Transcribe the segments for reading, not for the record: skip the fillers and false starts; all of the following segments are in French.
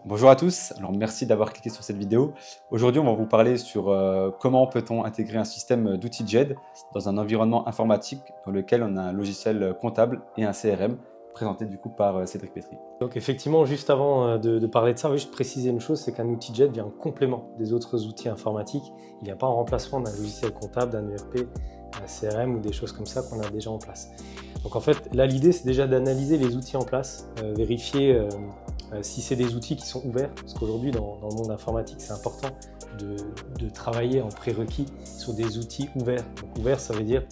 Bonjour à tous, alors merci d'avoir cliqué sur cette vidéo. Aujourd'hui, on va vous parler sur comment peut-on intégrer un système d'outils JED dans un environnement informatique dans lequel on a un logiciel comptable et un CRM, présenté du coup par Cédric Pétry. Donc effectivement, juste avant de parler de ça, on va juste préciser une chose, c'est qu'un outil JED vient en complément des autres outils informatiques. Il ne vient pas en remplacement d'un logiciel comptable, d'un ERP, un CRM ou des choses comme ça qu'on a déjà en place. Donc en fait, là l'idée c'est déjà d'analyser les outils en place, vérifier si c'est des outils qui sont ouverts, parce qu'aujourd'hui dans le monde informatique c'est important de travailler en prérequis sur des outils ouverts. Donc ouvert ça veut dire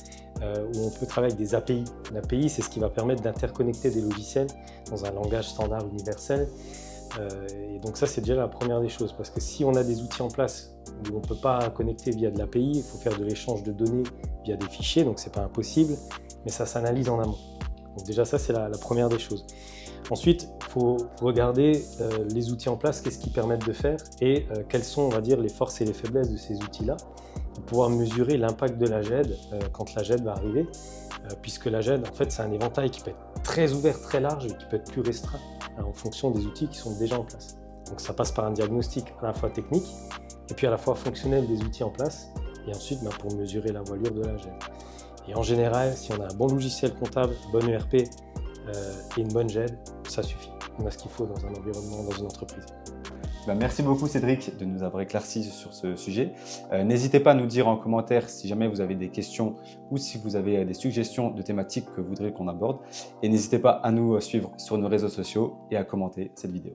où on peut travailler avec des API. Une API c'est ce qui va permettre d'interconnecter des logiciels dans un langage standard universel. Et donc ça c'est déjà la première des choses, parce que si on a des outils en place où on ne peut pas connecter via de l'API, il faut faire de l'échange de données via des fichiers, donc c'est pas impossible, mais ça s'analyse en amont. Donc déjà ça c'est la première des choses. Ensuite, il faut regarder les outils en place, qu'est-ce qu'ils permettent de faire et quelles sont, on va dire, les forces et les faiblesses de ces outils-là pour pouvoir mesurer l'impact de la GED quand la GED va arriver, puisque la GED, en fait, c'est un éventail qui peut être très ouvert, très large et qui peut être plus restreint en fonction des outils qui sont déjà en place. Donc ça passe par un diagnostic à la fois technique et puis à la fois fonctionnel des outils en place et ensuite pour mesurer la voilure de la GED. Et en général, si on a un bon logiciel comptable, bon ERP et une bonne GED, ça suffit. On a ce qu'il faut dans un environnement, dans une entreprise. Merci beaucoup Cédric de nous avoir éclairci sur ce sujet. N'hésitez pas à nous dire en commentaire si jamais vous avez des questions ou si vous avez des suggestions de thématiques que vous voudrez qu'on aborde. Et n'hésitez pas à nous suivre sur nos réseaux sociaux et à commenter cette vidéo.